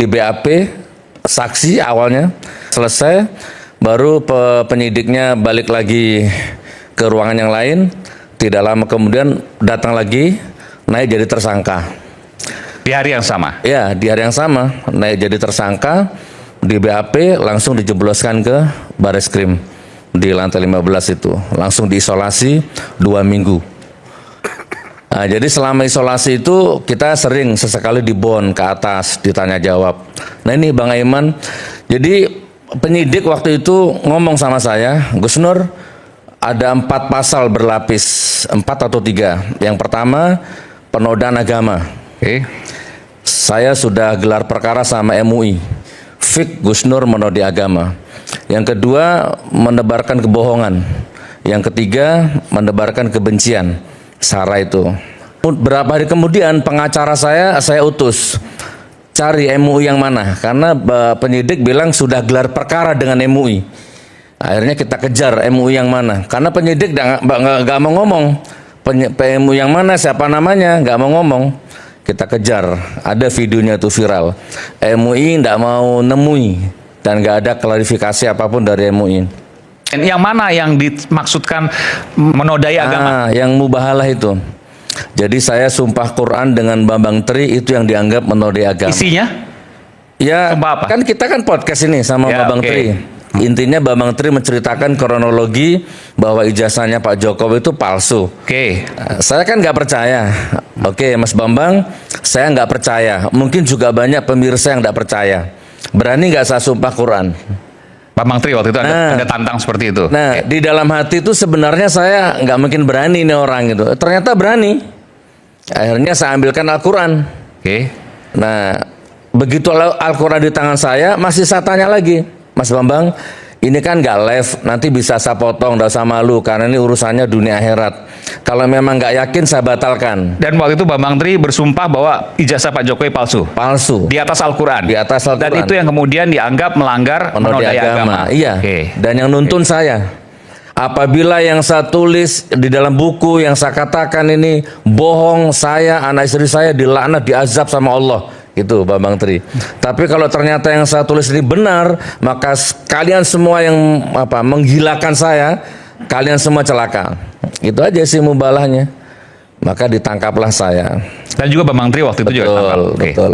di BAP, saksi awalnya selesai, baru penyidiknya balik lagi ke ruangan yang lain. Tidak lama kemudian datang lagi, naik jadi tersangka. Di hari yang sama? Ya, di hari yang sama naik jadi tersangka, di BAP langsung dijebloskan ke Bareskrim di lantai 15 itu, langsung diisolasi 2 minggu. Nah, jadi selama isolasi itu kita sering sesekali dibon ke atas, ditanya jawab. Nah ini Bang Aiman, jadi penyidik waktu itu ngomong sama saya, Gus Nur, ada 4 pasal berlapis, 4 atau 3. Yang pertama, penodaan agama. Oke. Saya sudah gelar perkara sama MUI, Fik Gus Nur menodai agama. Yang kedua, menebarkan kebohongan. Yang ketiga, menebarkan kebencian. Sara itu. Berapa hari kemudian pengacara saya utus cari MUI yang mana, karena penyidik bilang sudah gelar perkara dengan MUI. Akhirnya kita kejar MUI yang mana, karena penyidik nggak mau ngomong MUI yang mana, siapa namanya, nggak mau ngomong. Kita kejar, ada videonya itu viral. MUI nggak mau nemui dan nggak ada klarifikasi apapun dari MUI. Dan yang mana yang dimaksudkan menodai agama? Yang mubahalah itu. Jadi saya sumpah Quran dengan Bambang Tri itu yang dianggap menodai agama. Isinya? Ya, Sumpah apa? kan kita kan podcast ini sama Ya, Bambang oke. Tri. Intinya Bambang Tri menceritakan kronologi bahwa ijazahnya Pak Jokowi itu palsu. Oke. Saya kan nggak percaya. Oke, Mas Bambang, saya nggak percaya. Mungkin juga banyak pemirsa yang nggak percaya. Berani nggak saya sumpah Quran? Pak Mangtri waktu itu ada tantang seperti itu. Nah, di dalam hati itu sebenarnya saya nggak mungkin berani nih orang gitu. Ternyata berani. Akhirnya saya ambilkan Al-Quran. Oke. Nah, begitu Al-Quran di tangan saya, masih saya tanya lagi, Mas Bambang, ini kan nggak live, nanti bisa saya potong, nggak usah malu, karena ini urusannya dunia akhirat. Kalau memang nggak yakin, saya batalkan. Dan waktu itu Pak Mangtri bersumpah bahwa ijazah Pak Jokowi palsu. Palsu. Di atas Al-Quran. Di atas Al-Quran. Dan itu yang kemudian dianggap melanggar menodai agama. Iya. Oke. Dan yang nuntun saya, apabila yang saya tulis di dalam buku yang saya katakan ini bohong, saya, anak istri saya dilaknat, diazab sama Allah. Itu Bambang Tri. Tapi kalau ternyata yang saya tulis ini benar, maka kalian semua yang menggilahkan saya, kalian semua celaka. Itu aja sih mubalahnya. Maka ditangkaplah saya. Dan juga Bambang Tri waktu itu juga ditangkap. Oke. Betul.